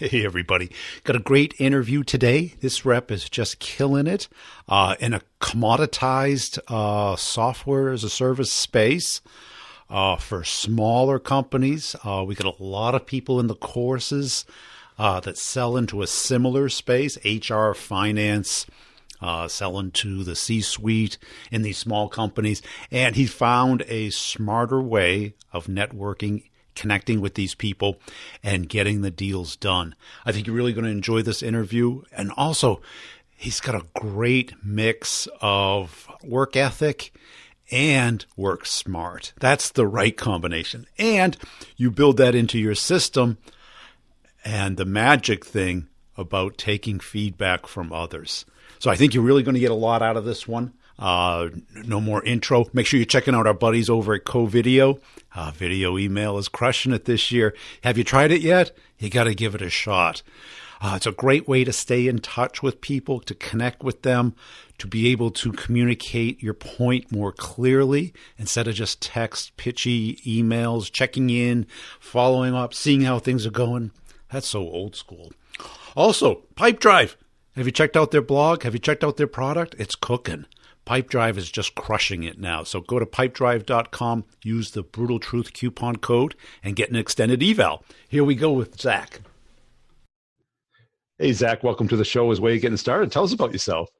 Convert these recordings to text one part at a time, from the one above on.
Hey, everybody. Got a great interview today. This rep is just killing it in a commoditized software as a service space for smaller companies. We got a lot of people in the courses that sell into a similar space, HR, finance, selling to the C-suite in these small companies. And he found a smarter way of networking, connecting with these people and getting the deals done. I think you're really going to enjoy this interview. And also, he's got a great mix of work ethic and work smart. That's the right combination. And you build that into your system. And the magic thing about taking feedback from others. So I think you're really going to get a lot out of this one. No more intro. Make sure you're checking out our buddies over at Co-Video. Video email is crushing it this year. Have you tried it yet? You got to give it a shot. It's a great way to stay in touch with people, to connect with them, to be able to communicate your point more clearly instead of just text, pitchy emails, checking in, following up, seeing how things are going. That's so old school. Also, Pipedrive. Have you checked out their blog? Have you checked out their product? It's cooking. Pipedrive is just crushing it now. So go to pipedrive.com, use the Brutal Truth coupon code, and get an extended eval. Here we go with Zack. Hey, Zack, welcome to the show. As way of getting started, tell us about yourself.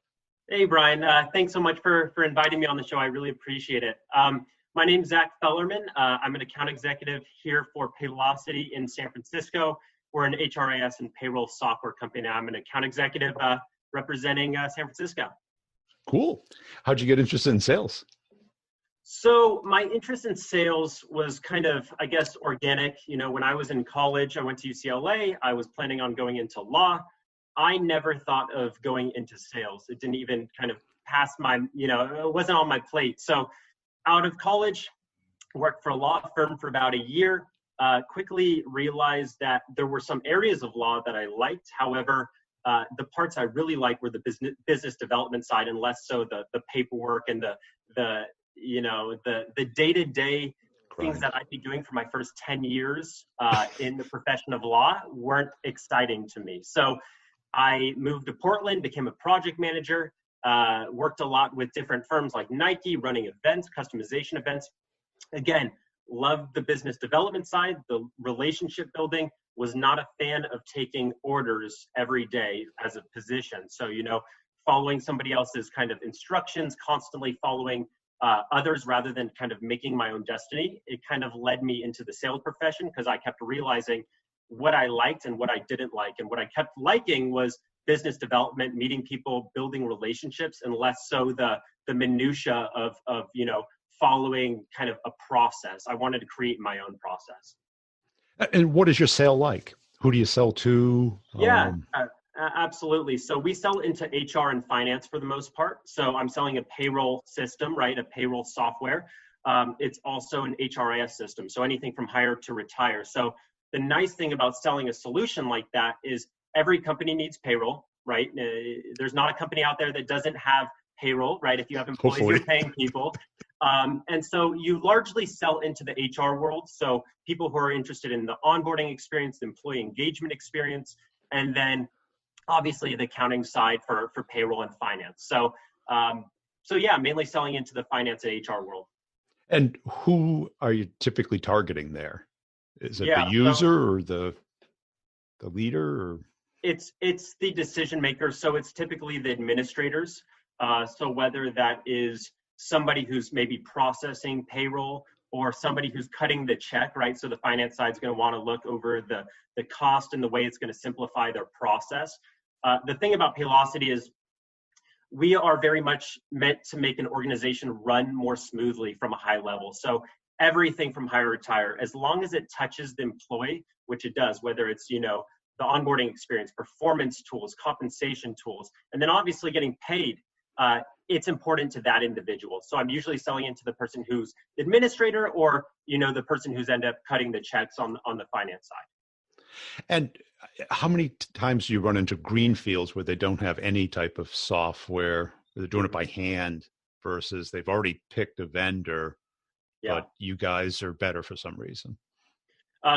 Hey, Brian. Thanks so much for inviting me on the show. I really appreciate it. My name's Zack Fellerman. I'm an account executive here for Paylocity in San Francisco. We're an HRIS and payroll software company. I'm an account executive representing San Francisco. Cool. How'd you get interested in sales? So my interest in sales was kind of, I guess, organic. You know, when I was in college, I went to UCLA. I was planning on going into law. I never thought of going into sales. It didn't even kind of pass my, it wasn't on my plate. So out of college, worked for a law firm for about a year. Quickly realized that there were some areas of law that I liked. However, the parts I really liked were the business development side, and less so the paperwork and the day-to-day things that I'd be doing for my first 10 years in the profession of law weren't exciting to me. So I moved to Portland, became a project manager, worked a lot with different firms like Nike, running events, customization events. Again, loved the business development side, the relationship building. Was not a fan of taking orders every day as a position. So, following somebody else's kind of instructions, constantly following others rather than kind of making my own destiny, it kind of led me into the sales profession because I kept realizing what I liked and what I didn't like. And what I kept liking was business development, meeting people, building relationships, and less so the minutia of following kind of a process. I wanted to create my own process. And what is your sale like? Who do you sell to? Yeah, absolutely. So we sell into HR and finance for the most part. So I'm selling a payroll system, right? A payroll software. It's also an HRIS system. So anything from hire to retire. So the nice thing about selling a solution like that is every company needs payroll, right? There's not a company out there that doesn't have payroll, right? If you have employees, Hopefully. You're paying people. And so you largely sell into the HR world. So people who are interested in the onboarding experience, the employee engagement experience, and then obviously the accounting side for payroll and finance. So yeah, mainly selling into the finance and HR world. And who are you typically targeting there? Is it the user or the leader? Or? It's the decision maker. So it's typically the administrators. So whether that is somebody who's maybe processing payroll or somebody who's cutting the check, right? So the finance side is going to want to look over the cost and the way it's going to simplify their process. The thing about Paylocity is we are very much meant to make an organization run more smoothly from a high level. So everything from hire to retire, as long as it touches the employee, which it does, whether it's, the onboarding experience, performance tools, compensation tools, and then obviously getting paid, it's important to that individual. So I'm usually selling into the person who's the administrator or, the person who's ended up cutting the checks on the finance side. And how many times do you run into green fields where they don't have any type of software, they're doing it by hand versus they've already picked a vendor, but you guys are better for some reason?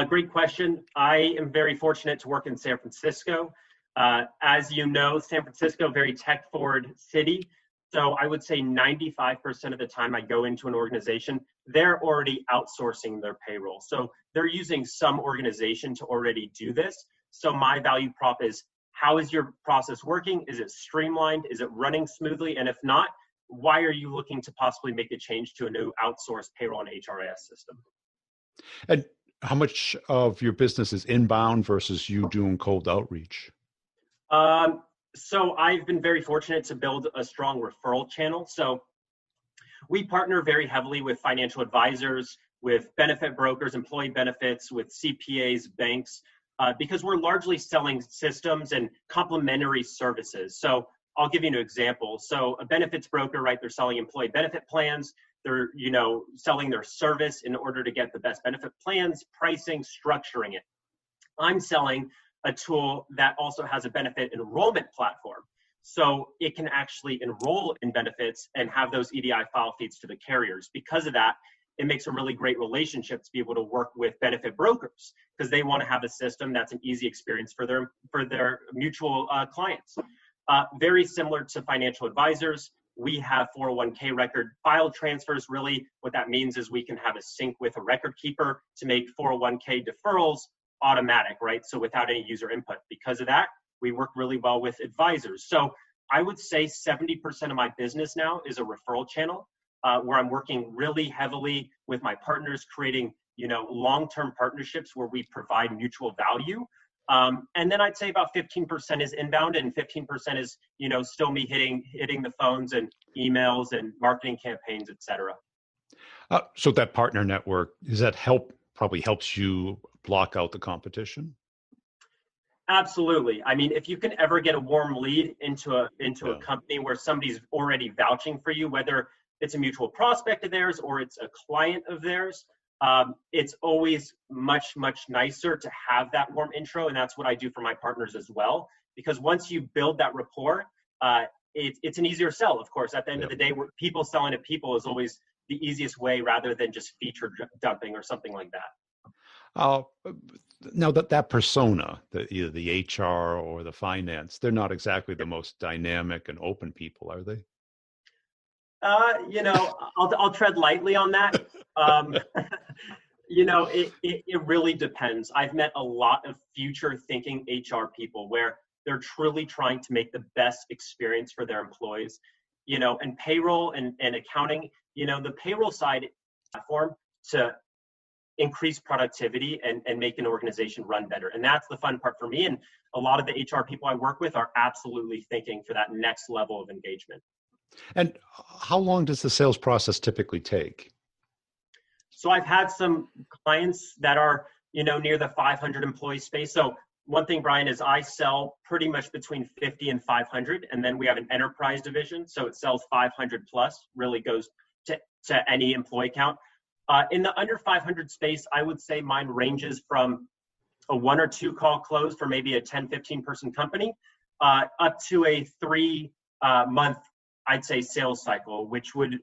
Great question. I am very fortunate to work in San Francisco. As you know, San Francisco, very tech-forward city. So I would say 95% of the time I go into an organization, they're already outsourcing their payroll. So they're using some organization to already do this. So my value prop is, how is your process working? Is it streamlined? Is it running smoothly? And if not, why are you looking to possibly make a change to a new outsourced payroll and HRIS system? And how much of your business is inbound versus you doing cold outreach? So I've been very fortunate to build a strong referral channel. So we partner very heavily with financial advisors, with benefit brokers, employee benefits, with CPAs, banks, because we're largely selling systems and complementary services. So I'll give you an example. So a benefits broker, right, they're selling employee benefit plans. They're, selling their service in order to get the best benefit plans, pricing, structuring it. I'm selling a tool that also has a benefit enrollment platform. So it can actually enroll in benefits and have those EDI file feeds to the carriers. Because of that, it makes a really great relationship to be able to work with benefit brokers, because they want to have a system that's an easy experience for their mutual clients. Very similar to financial advisors, we have 401k record file transfers. Really, what that means is we can have a sync with a record keeper to make 401k deferrals automatic, right? So without any user input. Because of that, we work really well with advisors. So I would say 70% of my business now is a referral channel, where I'm working really heavily with my partners, creating, long-term partnerships where we provide mutual value. And then I'd say about 15% is inbound, and 15% is, still me hitting the phones and emails and marketing campaigns, et cetera. So that partner network, does that probably helps you block out the competition? Absolutely. I mean, if you can ever get a warm lead into a company where somebody's already vouching for you, whether it's a mutual prospect of theirs or it's a client of theirs, it's always much, much nicer to have that warm intro. And that's what I do for my partners as well. Because once you build that rapport, it's an easier sell, of course. At the end of the day, people selling to people is always the easiest way, rather than just feature dumping or something like that. Now that persona, either the HR or the finance, they're not exactly the most dynamic and open people, are they? I'll tread lightly on that. It really depends. I've met a lot of future thinking HR people where they're truly trying to make the best experience for their employees, and payroll and accounting, the payroll side platform to increase productivity and make an organization run better. And that's the fun part for me. And a lot of the HR people I work with are absolutely thinking for that next level of engagement. And how long does the sales process typically take? So I've had some clients that are, near the 500 employee space. So one thing, Brian, is I sell pretty much between 50 and 500. And then we have an enterprise division. So it sells 500 plus, really goes to any employee count. In the under 500 space, I would say mine ranges from a 1 or 2 call close for maybe a 10, 15 person company, up to a 3 month, I'd say, sales cycle, which would,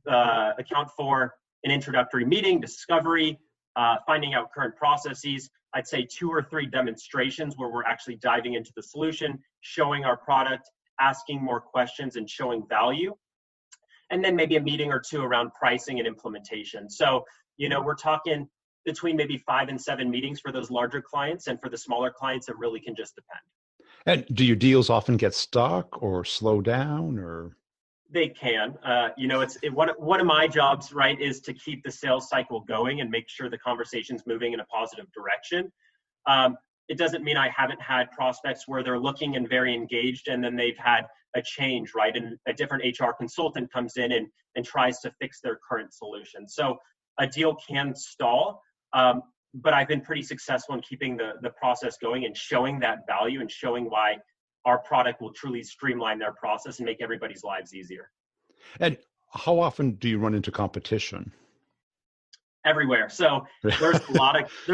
account for an introductory meeting, discovery, finding out current processes. I'd say 2 or 3 demonstrations where we're actually diving into the solution, showing our product, asking more questions and showing value. And then maybe a meeting or 2 around pricing and implementation. So, we're talking between maybe 5 and 7 meetings for those larger clients. And for the smaller clients, it really can just depend. And do your deals often get stuck or slow down, or? They can. One of my jobs, right, is to keep the sales cycle going and make sure the conversation's moving in a positive direction. It doesn't mean I haven't had prospects where they're looking and very engaged, and then they've had a change, right? And a different HR consultant comes in and tries to fix their current solution. So a deal can stall, but I've been pretty successful in keeping the process going and showing that value and showing why our product will truly streamline their process and make everybody's lives easier. And how often do you run into competition? Everywhere. So there's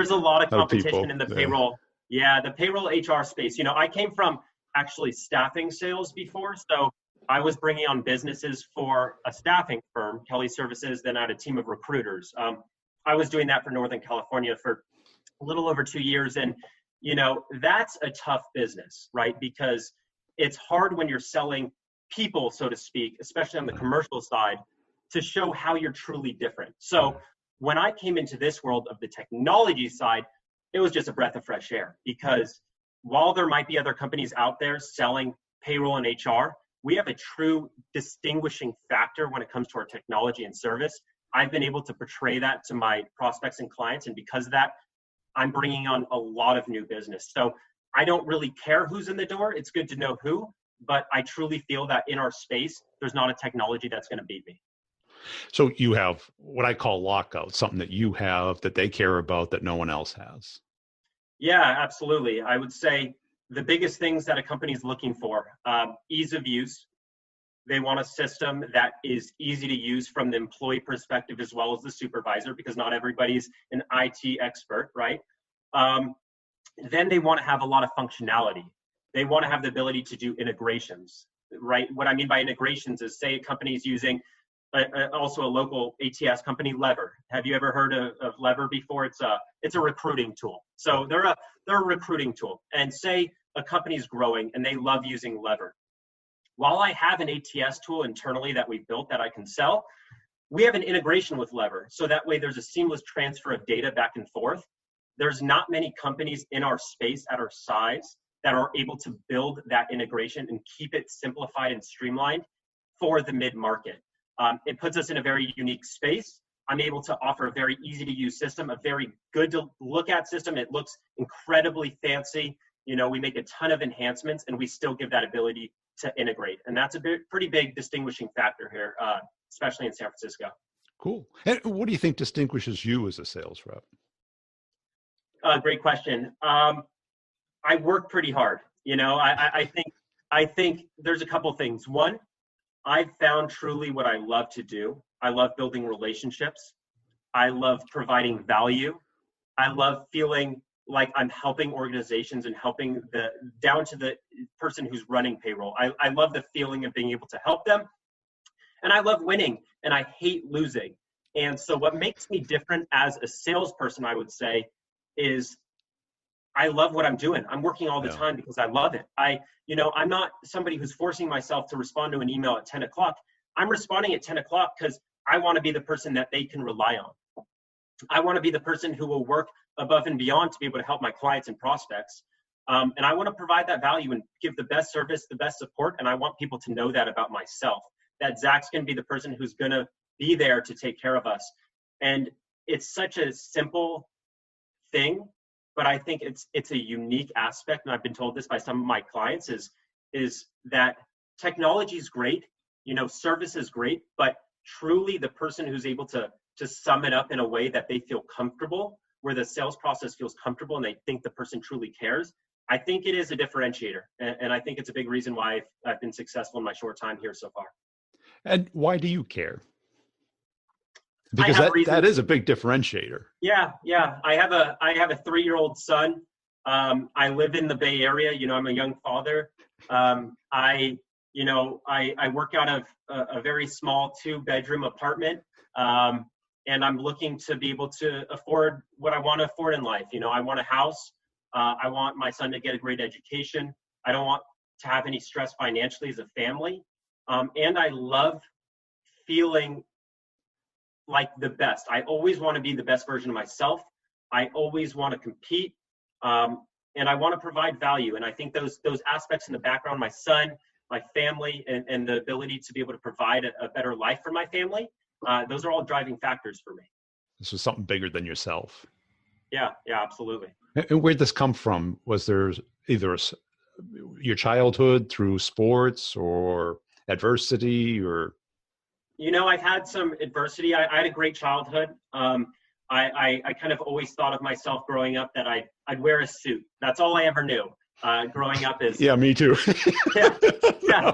a lot of competition in the payroll. Yeah, the payroll HR space. I came from actually staffing sales before. So I was bringing on businesses for a staffing firm, Kelly Services, then I had a team of recruiters. I was doing that for Northern California for a little over 2 years. And, that's a tough business, right? Because it's hard when you're selling people, so to speak, especially on the commercial side, to show how you're truly different. So when I came into this world of the technology side, it was just a breath of fresh air, because while there might be other companies out there selling payroll and HR, we have a true distinguishing factor when it comes to our technology and service. I've been able to portray that to my prospects and clients, and because of that, I'm bringing on a lot of new business. So I don't really care who's in the door. It's good to know who, but I truly feel that in our space, there's not a technology that's going to beat me. So you have what I call lockout, something that you have that they care about that no one else has. Yeah, absolutely. I would say the biggest things that a company is looking for, ease of use. They want a system that is easy to use from the employee perspective as well as the supervisor, because not everybody's an IT expert, right? Then they want to have a lot of functionality. They want to have the ability to do integrations, right? What I mean by integrations is, say a company is using also a local ATS company, Lever. Have you ever heard of Lever before? It's a recruiting tool. So they're a recruiting tool. And say a company's growing and they love using Lever. While I have an ATS tool internally that we built that I can sell, we have an integration with Lever. So that way there's a seamless transfer of data back and forth. There's not many companies in our space at our size that are able to build that integration and keep it simplified and streamlined for the mid-market. It puts us in a very unique space. I'm able to offer a very easy to use system, a very good to look at system. It looks incredibly fancy. We make a ton of enhancements and we still give that ability to integrate. And that's a pretty big distinguishing factor here, especially in San Francisco. Cool. And what do you think distinguishes you as a sales rep? Great question. I work pretty hard. I think there's a couple things. One, I've found truly what I love to do. I love building relationships. I love providing value. I love feeling like I'm helping organizations and helping down to the person who's running payroll. I love the feeling of being able to help them. And I love winning and I hate losing. And so what makes me different as a salesperson, I would say, is I love what I'm doing. I'm working all the time because I love it. I'm not somebody who's forcing myself to respond to an email at 10 o'clock. I'm responding at 10 o'clock because I want to be the person that they can rely on. I want to be the person who will work above and beyond to be able to help my clients and prospects. And I want to provide that value and give the best service, the best support. And I want people to know that about myself, that Zack's going to be the person who's going to be there to take care of us. And it's such a simple thing, but I think it's a unique aspect. And I've been told this by some of my clients is that technology is great, service is great, but truly the person who's able to sum it up in a way that they feel comfortable, where the sales process feels comfortable and they think the person truly cares, I think it is a differentiator. And I think it's a big reason why I've been successful in my short time here so far. And why do you care? Because that is a big differentiator. Yeah. I have a 3-year-old son. I live in the Bay Area. I'm a young father. I work out of a very small 2-bedroom apartment. And I'm looking to be able to afford what I want to afford in life. I want a house. I want my son to get a great education. I don't want to have any stress financially as a family. And I love feeling like the best. I always want to be the best version of myself. I always want to compete. And I want to provide value. And I think those aspects in the background, my son, my family, and the ability to be able to provide a better life for my family, those are all driving factors for me. This was something bigger than yourself. Yeah, absolutely. And where'd this come from? Was there either your childhood through sports or adversity or? I've had some adversity. I had a great childhood. I kind of always thought of myself growing up that I'd wear a suit. That's all I ever knew. Growing up is. Yeah, me too. yeah.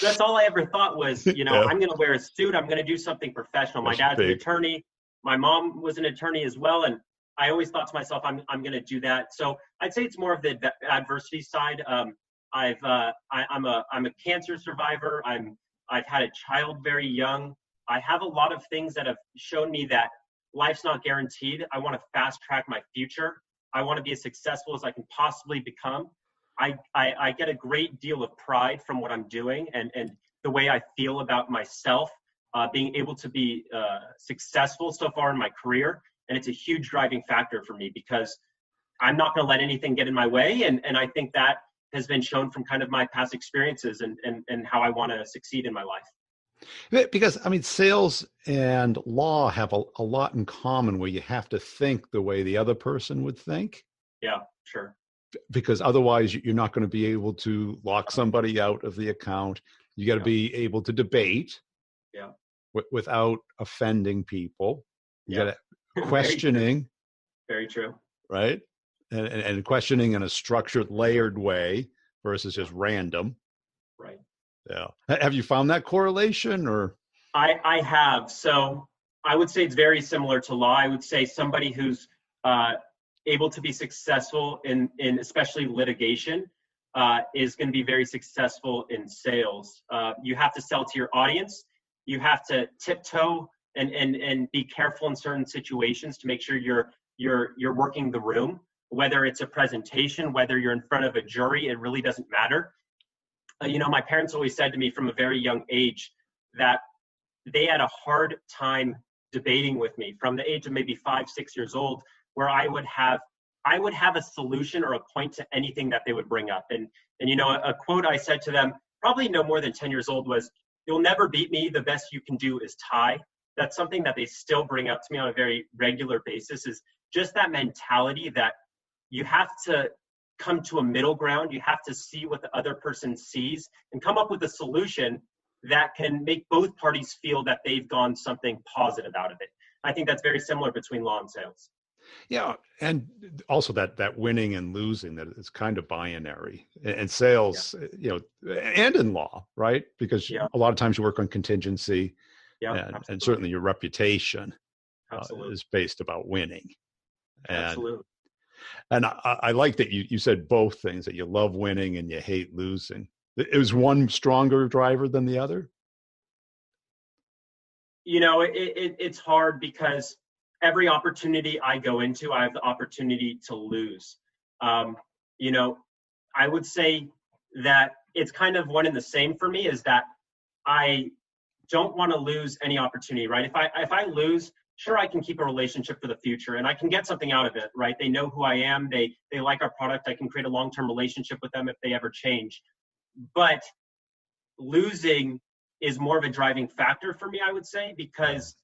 That's all I ever thought was, I'm going to wear a suit. I'm going to do something professional. My dad's an attorney. My mom was an attorney as well. And I always thought to myself, I'm going to do that. So I'd say it's more of the adversity side. I'm a cancer survivor. I've had a child very young. I have a lot of things that have shown me that life's not guaranteed. I want to fast track my future. I want to be as successful as I can possibly become. I get a great deal of pride from what I'm doing and the way I feel about myself, being able to be successful so far in my career. And it's a huge driving factor for me because I'm not going to let anything get in my way. And I think that has been shown from kind of my past experiences and how I want to succeed in my life. Because, I mean, sales and law have a lot in common where you have to think the way the other person would think. Yeah, sure. Because otherwise you're not going to be able to lock somebody out of the account. You got to be able to debate without offending people. You got to questioning. Very true. Right. And questioning in a structured, layered way versus just random. Right. Yeah. Have you found that correlation or? I have. So I would say it's very similar to law. I would say somebody who's able to be successful in especially litigation is going to be very successful in sales. You have to sell to your audience. You have to tiptoe and be careful in certain situations to make sure you're working the room. Whether it's a presentation, whether you're in front of a jury, it really doesn't matter. My parents always said to me from a very young age that they had a hard time debating with me from the age of maybe 5, 6 years old, where I would have a solution or a point to anything that they would bring up. And a quote I said to them, probably no more than 10 years old, was, "You'll never beat me. The best you can do is tie." That's something that they still bring up to me on a very regular basis, is just that mentality that you have to come to a middle ground. You have to see what the other person sees and come up with a solution that can make both parties feel that they've gone something positive out of it. I think that's very similar between law and sales. Yeah. And also that winning and losing, that it's kind of binary and sales, and in law, right? Because a lot of times you work on contingency and certainly your reputation is based about winning. Absolutely. And I like that you said both things, that you love winning and you hate losing. Is one stronger driver than the other? It's hard because every opportunity I go into, I have the opportunity to lose. I would say that it's kind of one and the same for me, is that I don't want to lose any opportunity, right? If I lose, sure, I can keep a relationship for the future and I can get something out of it, right? They know who I am. They like our product. I can create a long-term relationship with them if they ever change. But losing is more of a driving factor for me, I would say, because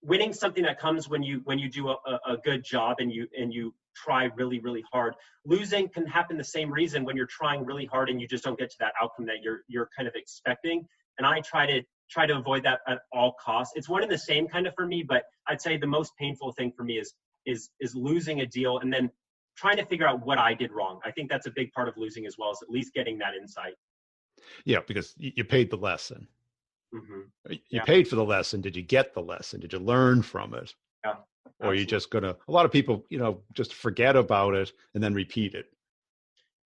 winning something that comes when you do a good job and you try really, really hard. Losing can happen the same reason when you're trying really hard and you just don't get to that outcome that you're kind of expecting. And I try to avoid that at all costs. It's one and the same kind of for me, but I'd say the most painful thing for me is losing a deal and then trying to figure out what I did wrong. I think that's a big part of losing as well, is at least getting that insight. Yeah, because you paid the lesson. Mm-hmm. You paid for the lesson. Did you get the lesson? Did you learn from it? Yeah. Or are you just a lot of people, just forget about it and then repeat it.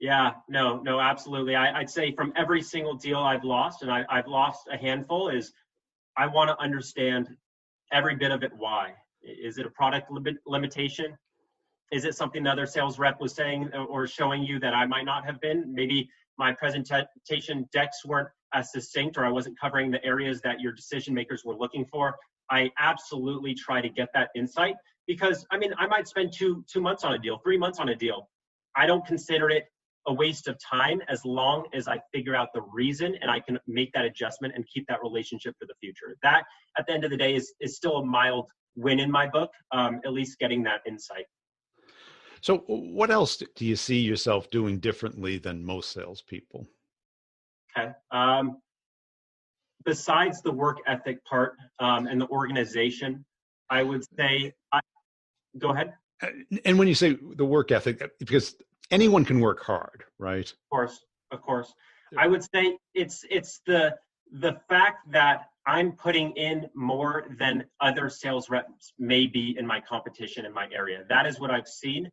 Yeah, no, absolutely. I'd say from every single deal I've lost, and I've lost a handful, is I want to understand every bit of it. Why? Is it a product limitation? Is it something the other sales rep was saying or showing you that I might not have been? Maybe my presentation decks weren't as succinct, or I wasn't covering the areas that your decision makers were looking for. I absolutely try to get that insight, because I might spend two months on a deal, 3 months on a deal. I don't consider it a waste of time as long as I figure out the reason and I can make that adjustment and keep that relationship for the future. That, at the end of the day, is still a mild win in my book, at least getting that insight. So what else do you see yourself doing differently than most salespeople? Okay. Besides the work ethic part and the organization, I would say, go ahead. And when you say the work ethic, because anyone can work hard, right? Of course. I would say it's the fact that I'm putting in more than other sales reps may be in my competition in my area. That is what I've seen.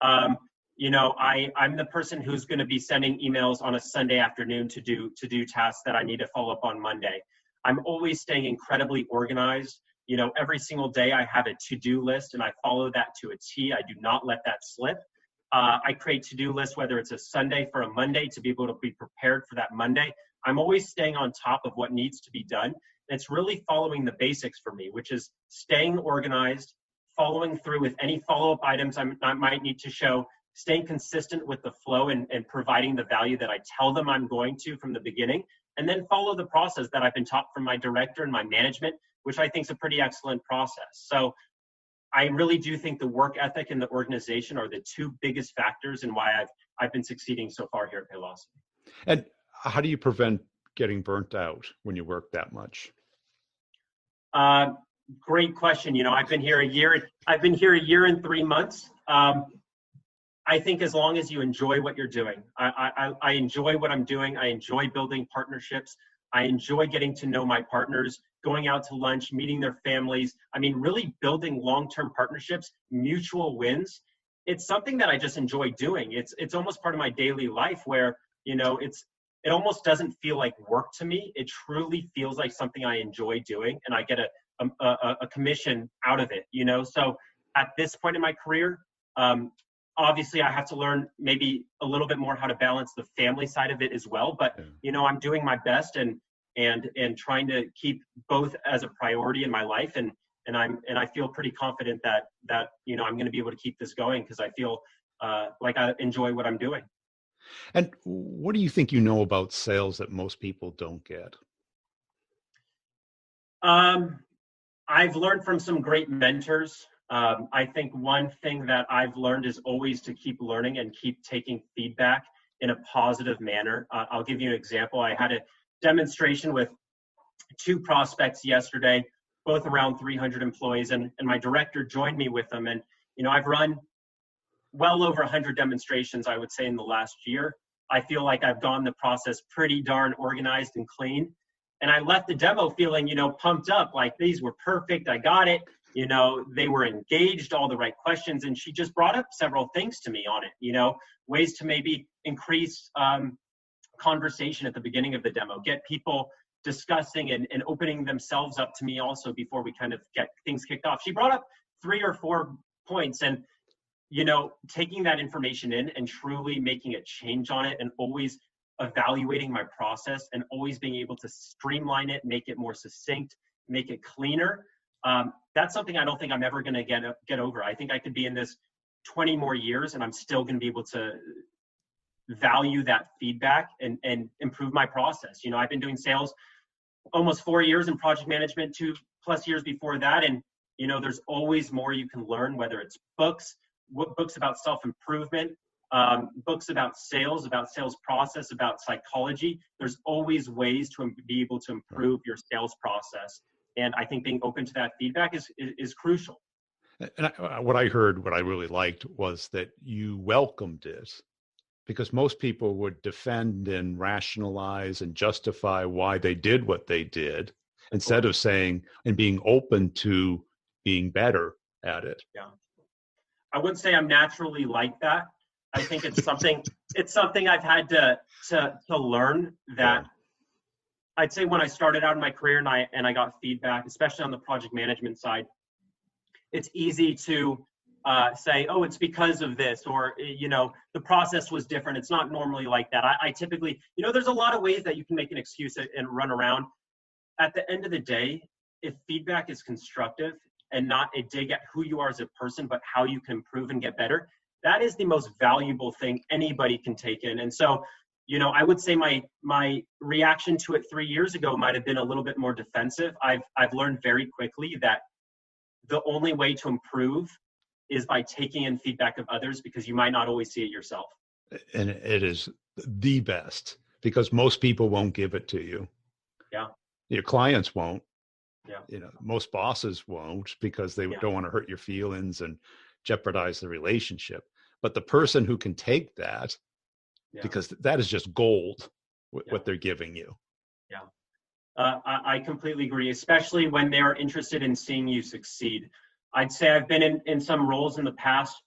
I'm the person who's going to be sending emails on a Sunday afternoon to do tasks that I need to follow up on Monday. I'm always staying incredibly organized. every single day I have a to-do list and I follow that to a T. I do not let that slip. I create to-do lists, whether it's a Sunday for a Monday, to be able to be prepared for that Monday. I'm always staying on top of what needs to be done. It's really following the basics for me, which is staying organized, following through with any follow-up items I might need to show, staying consistent with the flow and providing the value that I tell them I'm going to from the beginning, and then follow the process that I've been taught from my director and my management, which I think is a pretty excellent process. So I really do think the work ethic and the organization are the two biggest factors in why I've been succeeding so far here at Paylocity. And how do you prevent getting burnt out when you work that much? Great question. I've been here a year. I've been here a year and 3 months. I think as long as you enjoy what you're doing, I enjoy what I'm doing. I enjoy building partnerships. I enjoy getting to know my partners, going out to lunch, meeting their families. I mean, really building long-term partnerships, mutual wins. It's something that I just enjoy doing. It's almost part of my daily life where, it almost doesn't feel like work to me. It truly feels like something I enjoy doing, and I get a commission out of it, So at this point in my career, obviously I have to learn maybe a little bit more how to balance the family side of it as well. But, I'm doing my best and trying to keep both as a priority in my life. And I feel pretty confident that I'm going to be able to keep this going because I feel like I enjoy what I'm doing. And what do you think you know about sales that most people don't get? I've learned from some great mentors. I think one thing that I've learned is always to keep learning and keep taking feedback in a positive manner. I'll give you an example. I had a demonstration with 2 prospects yesterday, both around 300 employees, and my director joined me with them. And, I've run well over 100 demonstrations, I would say, in the last year. I feel like I've gone the process pretty darn organized and clean. And I left the demo feeling, pumped up, like these were perfect. I got it. They were engaged, all the right questions. And she just brought up several things to me on it, ways to maybe increase conversation at the beginning of the demo, get people discussing and opening themselves up to me also before we kind of get things kicked off. She brought up 3 or 4 points, and taking that information in and truly making a change on it, and always evaluating my process and always being able to streamline it, make it more succinct, make it cleaner. That's something I don't think I'm ever going to get over. I think I could be in this 20 more years and I'm still going to be able to value that feedback and improve my process. I've been doing sales almost 4 years in project management, 2+ years before that. And, there's always more you can learn, whether it's books about self-improvement, books about sales process, about psychology. There's always ways to be able to improve your sales process. And I think being open to that feedback is crucial. And what I heard, what I really liked was that you welcomed it, because most people would defend and rationalize and justify why they did what they did instead of saying and being open to being better at it. Yeah. I wouldn't say I'm naturally like that. I think it's something I've had to learn that. I'd say when I started out in my career and I got feedback, especially on the project management side, it's easy to say, oh, it's because of this, or, the process was different. It's not normally like that. I typically, there's a lot of ways that you can make an excuse and run around. At the end of the day, if feedback is constructive and not a dig at who you are as a person, but how you can improve and get better, that is the most valuable thing anybody can take in. And so, I would say my reaction to it 3 years ago might have been a little bit more defensive. I've learned very quickly that the only way to improve is by taking in feedback of others, because you might not always see it yourself. And it is the best, because most people won't give it to you. Yeah. Your clients won't. Yeah. Most bosses won't, because they don't want to hurt your feelings and jeopardize the relationship. But the person who can take that, because that is just gold, what they're giving you. Yeah. I completely agree, especially when they're interested in seeing you succeed. I'd say I've been in some roles in the past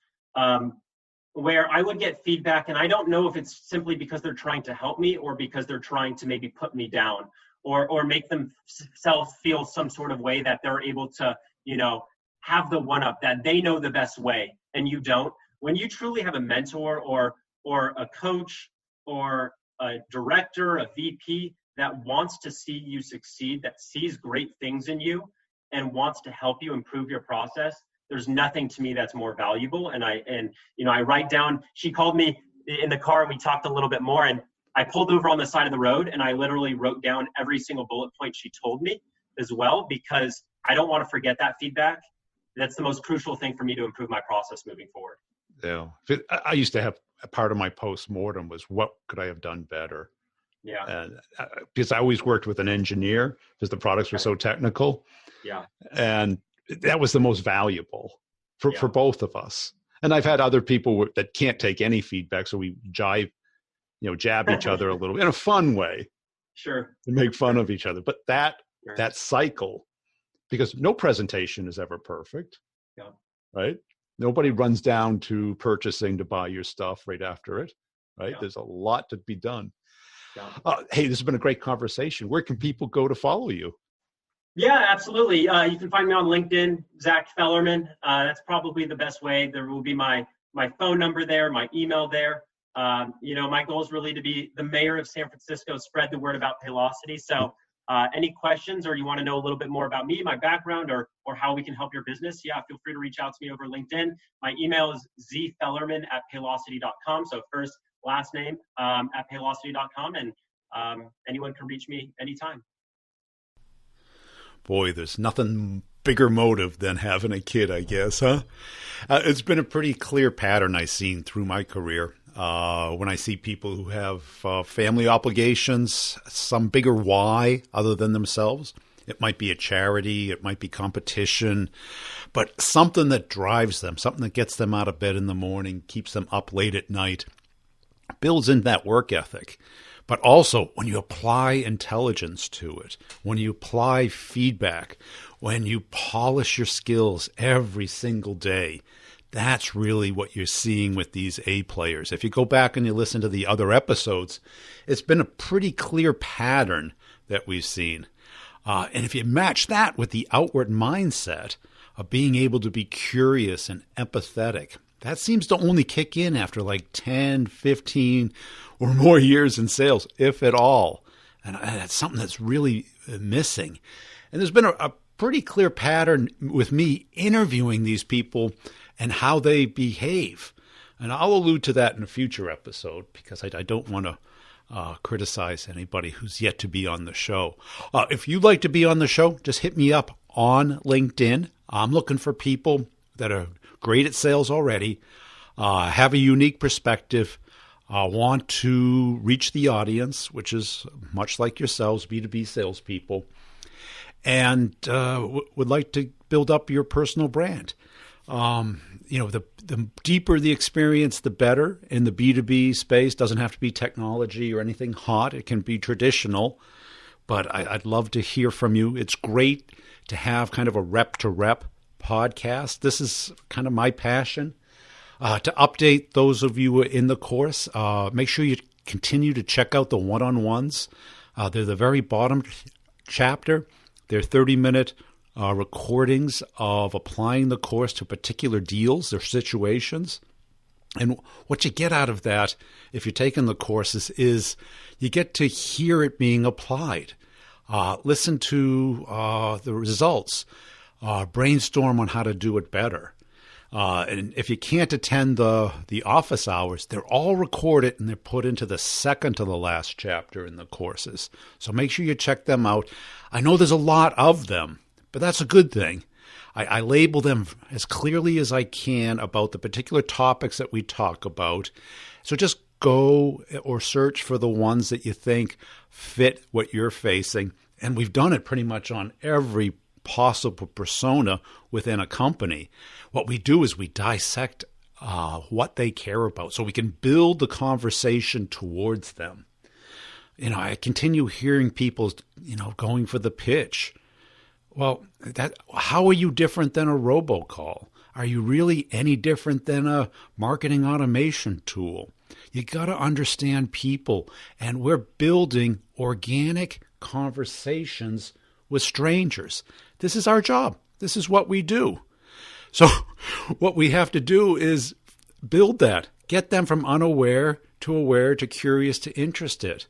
where I would get feedback, and I don't know if it's simply because they're trying to help me or because they're trying to maybe put me down, or make themselves feel some sort of way that they're able to, have the one up, that they know the best way and you don't. When you truly have a mentor or a coach or a director, a VP that wants to see you succeed, that sees great things in you and wants to help you improve your process, there's nothing to me that's more valuable. And I write down, she called me in the car and we talked a little bit more, and I pulled over on the side of the road and I literally wrote down every single bullet point she told me as well, because I don't want to forget that feedback. That's the most crucial thing for me to improve my process moving forward. Yeah. I used to have a part of my PostMortem was, what could I have done better? Yeah. And because I always worked with an engineer because the products were so technical. Yeah. And that was the most valuable for both of us. And I've had other people that can't take any feedback. So we jab each other a little bit in a fun way. Sure. To make fun of each other. But that cycle, because no presentation is ever perfect. Yeah. Right? Nobody runs down to purchasing to buy your stuff right after it. Right? Yeah. There's a lot to be done. Yeah. Hey, this has been a great conversation. Where can people go to follow you? Yeah, absolutely. You can find me on LinkedIn, Zack Fellerman. That's probably the best way. There will be my phone number there, my email there. My goal is really to be the mayor of San Francisco, spread the word about Paylocity. So any questions, or you want to know a little bit more about me, my background, or how we can help your business, feel free to reach out to me over LinkedIn. My email is zfellerman@paylocity.com. So first, last name at paylocity.com, and anyone can reach me anytime. Boy, there's nothing bigger motive than having a kid, I guess, huh? It's been a pretty clear pattern I've seen through my career. When I see people who have family obligations, some bigger why other than themselves. It might be a charity, it might be competition, but something that drives them, something that gets them out of bed in the morning, keeps them up late at night, builds in that work ethic. But also, when you apply intelligence to it, when you apply feedback, when you polish your skills every single day, that's really what you're seeing with these A players. If you go back and you listen to the other episodes, it's been a pretty clear pattern that we've seen. And if you match that with the outward mindset of being able to be curious and empathetic, that seems to only kick in after like 10, 15 or more years in sales, if at all. And that's something that's really missing. And there's been a pretty clear pattern with me interviewing these people and how they behave. And I'll allude to that in a future episode because I don't want to criticize anybody who's yet to be on the show. If you'd like to be on the show, just hit me up on LinkedIn. I'm looking for people that are great at sales already, have a unique perspective, want to reach the audience, which is much like yourselves, B2B salespeople, and would like to build up your personal brand. The deeper the experience, the better. In the B2B space, doesn't have to be technology or anything hot. It can be traditional, but I'd love to hear from you. It's great to have kind of a rep-to-rep podcast. This is kind of my passion. To update those of you in the course, make sure you continue to check out the one-on-ones. They're the very bottom chapter. They're 30-minute recordings of applying the course to particular deals or situations. And what you get out of that, if you're taking the courses, is you get to hear it being applied. Listen to the results. Brainstorm on how to do it better. And if you can't attend the office hours, they're all recorded and they're put into the second to the last chapter in the courses. So make sure you check them out. I know there's a lot of them, but that's a good thing. I label them as clearly as I can about the particular topics that we talk about. So just go or search for the ones that you think fit what you're facing. And we've done it pretty much on every possible persona within a company. What we do is we dissect what they care about so we can build the conversation towards them. I continue hearing people, going for the pitch. Well, how are you different than a robocall? Are you really any different than a marketing automation tool? You got to understand people, and we're building organic, conversations with strangers. This is our job. This is what we do. So what we have to do is build that, get them from unaware to aware to curious to interested.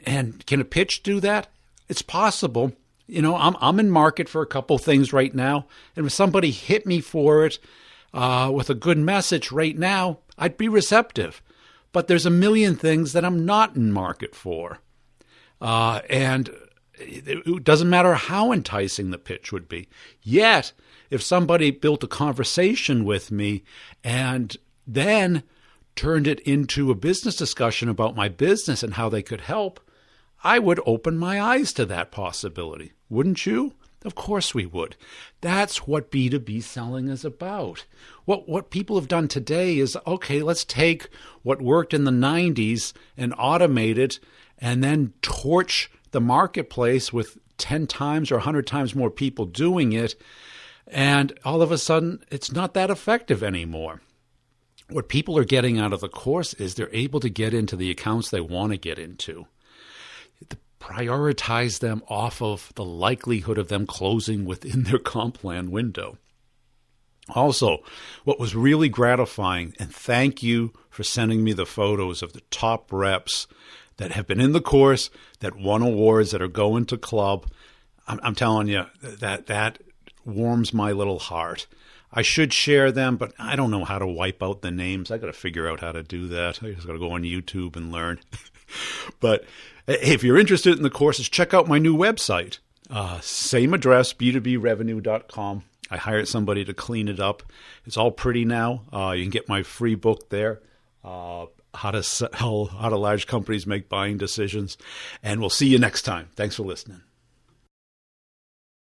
And can a pitch do that? It's possible. I'm in market for a couple things right now. And if somebody hit me for it with a good message right now, I'd be receptive. But there's a million things that I'm not in market for. And it doesn't matter how enticing the pitch would be. Yet, if somebody built a conversation with me and then turned it into a business discussion about my business and how they could help, I would open my eyes to that possibility. Wouldn't you? Of course we would. That's what B2B selling is about. What people have done today is, okay, let's take what worked in the 90s and automate it and then torch the marketplace with 10 times or 100 times more people doing it. And all of a sudden, it's not that effective anymore. What people are getting out of the course is they're able to get into the accounts they want to get into. Prioritize them off of the likelihood of them closing within their comp plan window. Also, what was really gratifying, and thank you for sending me the photos of the top reps that have been in the course, that won awards, that are going to club. I'm telling you, that warms my little heart. I should share them, but I don't know how to wipe out the names. I got to figure out how to do that. I just got to go on YouTube and learn. But if you're interested in the courses, check out my new website. Same address, b2brevenue.com. I hired somebody to clean it up. It's all pretty now. You can get my free book there, How to Large Companies Make Buying Decisions. And we'll see you next time. Thanks for listening.